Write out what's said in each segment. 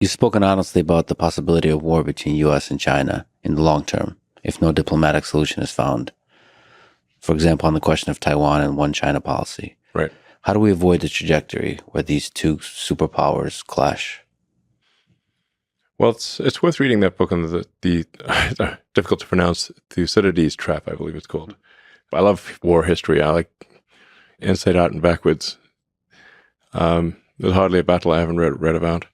You've spoken honestly about the possibility of war between U.S. and China in the long term, if no diplomatic solution is found. For example, on the question of Taiwan and one China policy. Right. How do we avoid the trajectory where these two superpowers clash? Well, it's worth reading that book on the difficult to pronounce Thucydides trap, I believe it's called. I love war history. I like inside out and backwards. There's hardly a battle I haven't read about.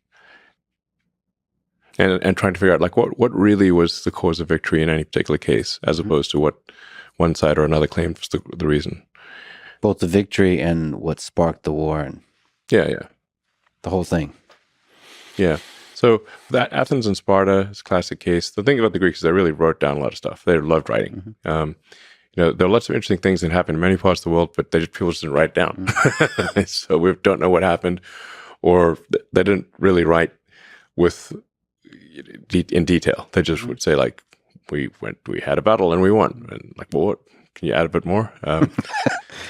And trying to figure out like what really was the cause of victory in any particular case, as opposed to what one side or another claimed was the reason. Both the victory and what sparked the war and Yeah. the whole thing. Yeah. So that Athens and Sparta is a classic case. The thing about the Greeks is they really wrote down a lot of stuff. They loved writing. There are lots of interesting things that happened in many parts of the world, but people just didn't write down. So we don't know what happened, or they didn't really write in detail. They just would say like, we had a battle and we won. And like, well, what? Can you add a bit more?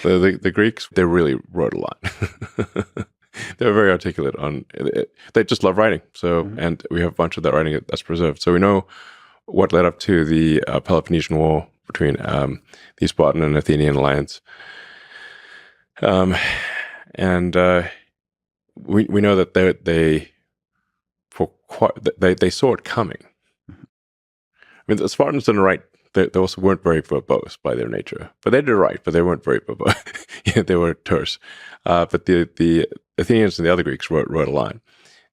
The Greeks, they really wrote a lot. They were very articulate on it. They just love writing. So, and we have a bunch of that writing that's preserved. So we know what led up to the Peloponnesian War between the Spartan and Athenian alliance. And we know that they saw it coming. I mean, the Spartans didn't write. They also weren't very verbose by their nature, but they did write, but they weren't very verbose. They were terse. But the Athenians and the other Greeks wrote a lot,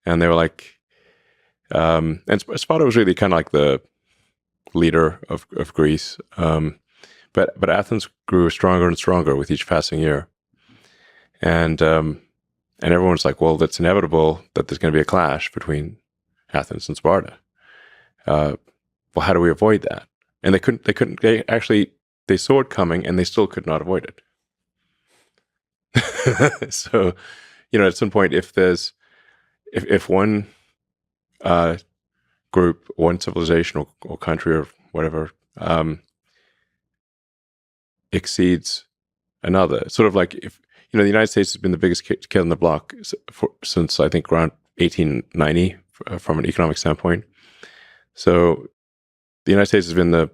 and they were like, and Sparta was really kind of like the leader of Greece, but Athens grew stronger and stronger with each passing year, and everyone's like, well, that's inevitable that there's going to be a clash between Athens and Sparta. Well, how do we avoid that? And they saw it coming and they still could not avoid it. So, at some point, if one group, one civilization or country or whatever exceeds another, sort of like if, the United States has been the biggest kid on the block since I think around 1890 from an economic standpoint. So the United States has been the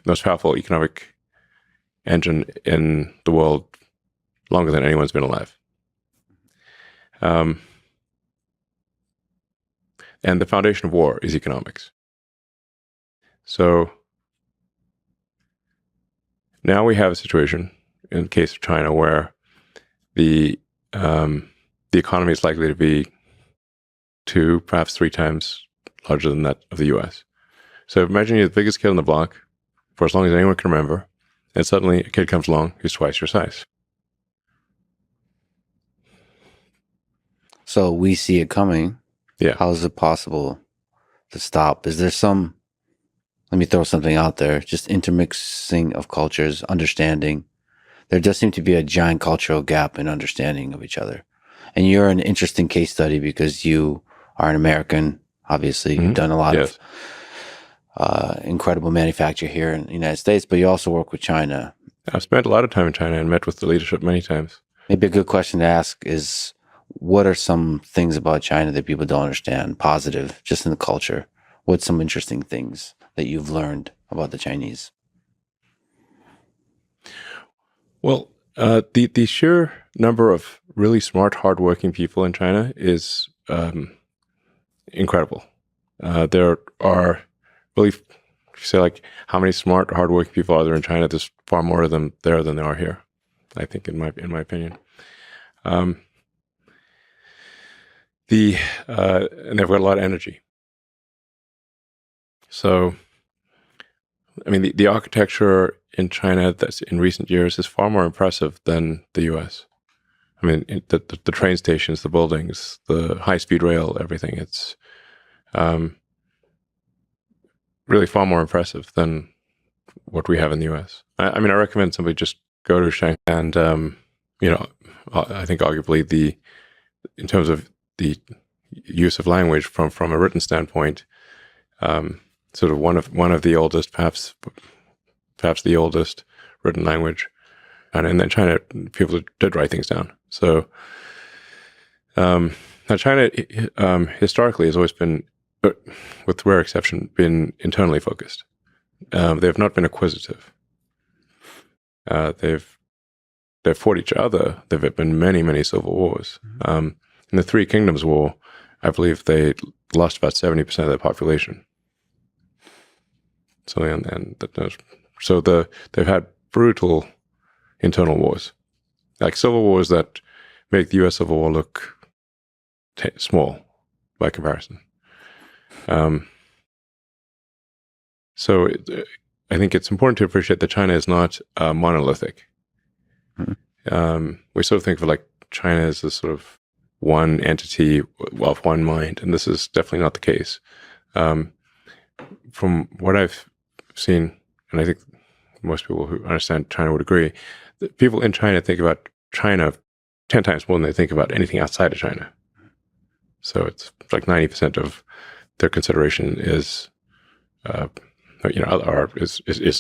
most powerful economic engine in the world longer than anyone's been alive. And the foundation of war is economics. So now we have a situation in the case of China where the economy is likely to be 2, perhaps 3 times larger than that of the U.S. So imagine you're the biggest kid on the block for as long as anyone can remember, and suddenly a kid comes along who's twice your size. So we see it coming. Yeah. How is it possible to stop? Is there let me throw something out there, just intermixing of cultures, understanding. There does seem to be a giant cultural gap in understanding of each other. And you're an interesting case study because you are an American, obviously. You've done a lot of incredible manufacture here in the United States, but you also work with China. I've spent a lot of time in China and met with the leadership many times. Maybe a good question to ask is, what are some things about China that people don't understand, positive, just in the culture? What's some interesting things that you've learned about the Chinese? Well, the sheer number of really smart, hardworking people in China is incredible. There are really, if you say like how many smart, hardworking people are there in China, there's far more of them there than there are here, I think, in my opinion. And they've got a lot of energy. So, I mean, the architecture in China that's in recent years is far more impressive than the U.S. I mean, the train stations, the buildings, the high-speed rail, everything. It's really far more impressive than what we have in the U.S. I mean, I recommend somebody just go to Shanghai and, I think arguably in terms of the use of language from a written standpoint, sort of one of the oldest, perhaps the oldest written language. And in China, people did write things down. So, Now, China historically has always been, with rare exception, been internally focused. They have not been acquisitive. They've fought each other. There have been many, many civil wars. In the Three Kingdoms War, I believe they lost about 70% of their population. So they've had brutal internal wars, like civil wars that make the U.S. Civil War look small by comparison. So I think it's important to appreciate that China is not monolithic. We sort of think of like China as this sort of one entity of one mind, and this is definitely not the case. From what I've seen, and I think most people who understand China would agree, that people in China think about China 10 times more than they think about anything outside of China. So it's like 90% of their consideration is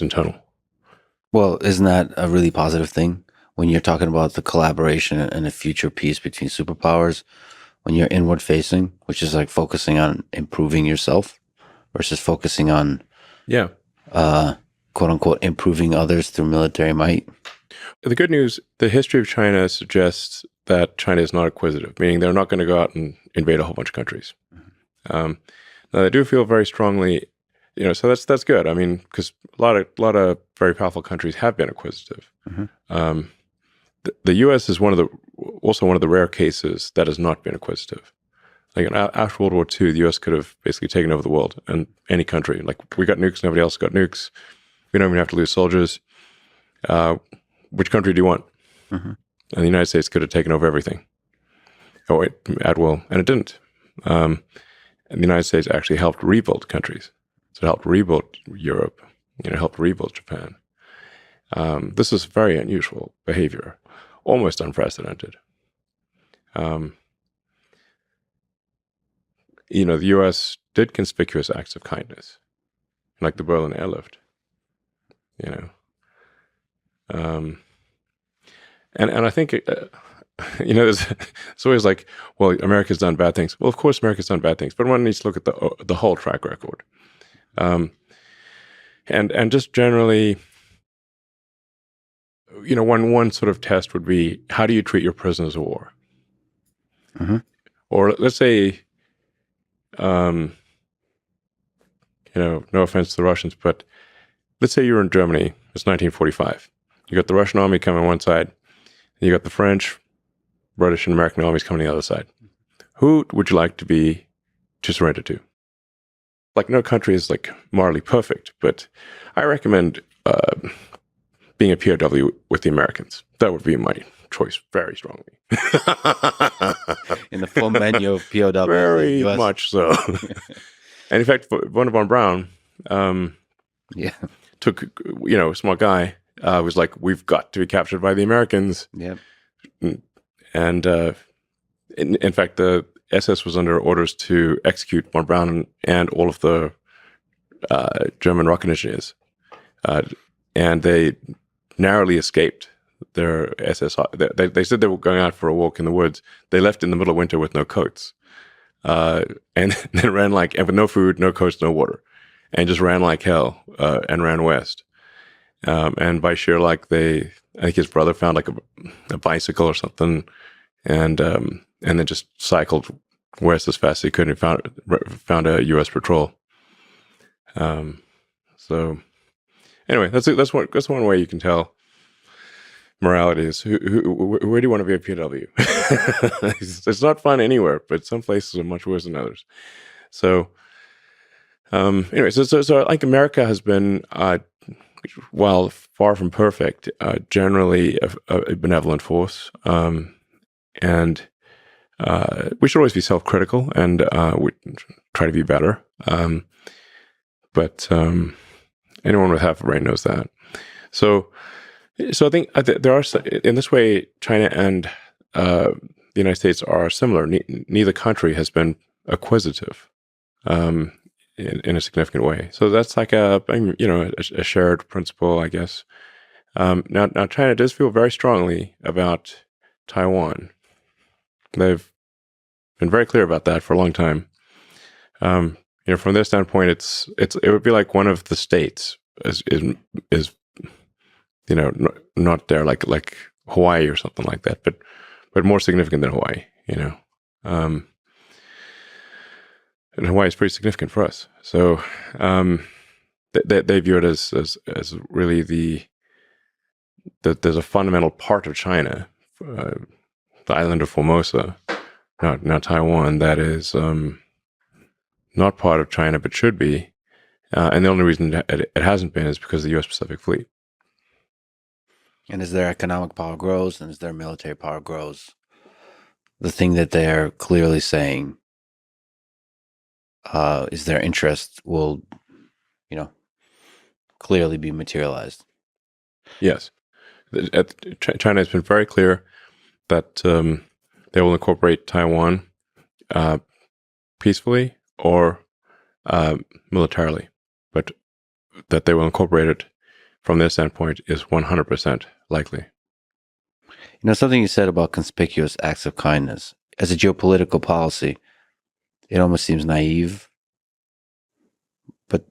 internal. Well, isn't that a really positive thing when you're talking about the collaboration and a future peace between superpowers? When you're inward facing, which is like focusing on improving yourself versus focusing on, quote unquote, improving others through military might. The good news, the history of China suggests that China is not acquisitive, meaning they're not going to go out and invade a whole bunch of countries. Now, they do feel very strongly, so that's good. I mean, because a lot of very powerful countries have been acquisitive. The U.S. is also one of the rare cases that has not been acquisitive. Like after World War II, the U.S. could have basically taken over the world and any country. Like we got nukes, nobody else got nukes. We don't even have to lose soldiers. Which country do you want? And the United States could have taken over everything. At will, and it didn't. And the United States actually helped rebuild countries. So it helped rebuild Europe. Helped rebuild Japan. This is very unusual behavior, almost unprecedented. The U.S. did conspicuous acts of kindness, like the Berlin airlift. And I think, it's always like, well, America's done bad things. Well, of course, America's done bad things, but one needs to look at the whole track record. And just generally, one sort of test would be, how do you treat your prisoners of war? Or let's say, no offense to the Russians, but let's say you're in Germany. It's 1945. You got the Russian army coming on one side, and you got the French, British, and American armies coming on the other side. Who would you like to surrender to? Like, no country is like morally perfect, but I recommend being a POW with the Americans. That would be my choice very strongly. In the full menu of POW. Very much so. And in fact, Wernher von Braun took, a small guy, was like, we've got to be captured by the Americans. Yep. And in fact, the SS was under orders to execute von Braun and all of the German rocket engineers. And they narrowly escaped their SS. They said they were going out for a walk in the woods. They left in the middle of winter with no coats. And then ran and with no food, no coats, no water. And just ran like hell and ran west. And by sheer luck, I think his brother found like a bicycle or something, and then just cycled west as fast as he could and found a U.S. patrol. So anyway, that's one way you can tell morality is where do you want to be a POW? It's not fun anywhere, but some places are much worse than others. So anyway, so I think America has been, while far from perfect, generally a benevolent force. And we should always be self-critical and we try to be better. But anyone with half a brain knows that. So I think there are, in this way, China and the United States are similar. Neither country has been acquisitive in a significant way. So that's like a shared principle, I guess. Now China does feel very strongly about Taiwan. They've been very clear about that for a long time. From their standpoint, it would be like one of the states is not there like Hawaii or something like that, but more significant than Hawaii. And Hawaii is pretty significant for us. So they view it as really that there's a fundamental part of China, the island of Formosa, now Taiwan, that is not part of China but should be. And the only reason it hasn't been is because of the U.S. Pacific Fleet. And as their economic power grows and as their military power grows, the thing that they're clearly saying is their interest will, clearly be materialized. Yes. China has been very clear that they will incorporate Taiwan peacefully or militarily, but that they will incorporate it from their standpoint is 100% likely. Something you said about conspicuous acts of kindness. As a geopolitical policy, it almost seems naive, but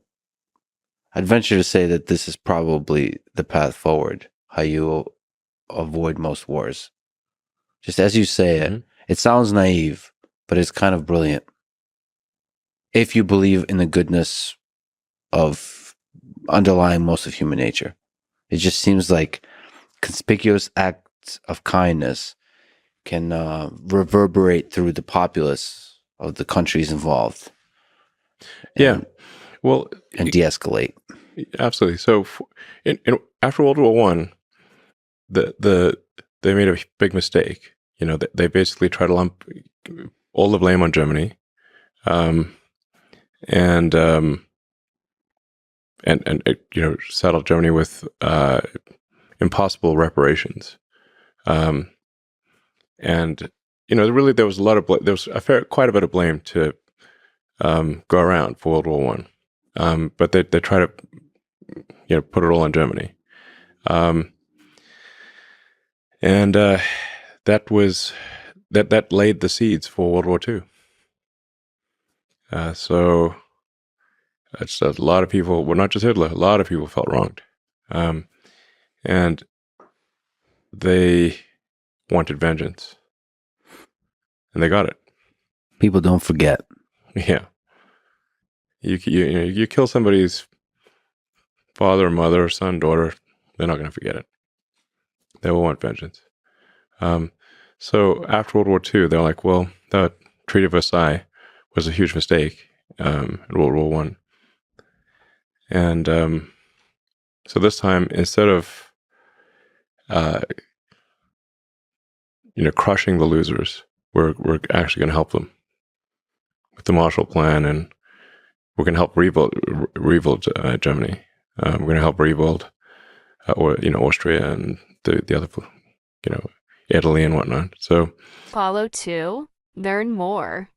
I'd venture to say that this is probably the path forward, how you avoid most wars. Just as you say it, it sounds naive, but it's kind of brilliant. If you believe in the goodness of underlying most of human nature, it just seems like conspicuous acts of kindness can reverberate through the populace of the countries involved. Yeah. Well, and de-escalate. Absolutely. So after World War One, they made a big mistake. They basically tried to lump all the blame on Germany, and saddle Germany with impossible reparations, and really there was quite a bit of blame to go around for World War One, but they try to put it all on Germany, and that laid the seeds for World War Two. So it's a lot of people, well, not just Hitler, a lot of people felt wronged, and they wanted vengeance, and they got it. People don't forget. Yeah. You kill somebody's father, mother, son, daughter, they're not going to forget it. They will want vengeance. So after World War II, they're like, well, the Treaty of Versailles was a huge mistake in World War One, and so this time, instead of crushing the losers, we're actually going to help them with the Marshall Plan, and we're going to help rebuild Germany. We're going to help rebuild, Austria and the other, Italy and whatnot. So Follow to learn more.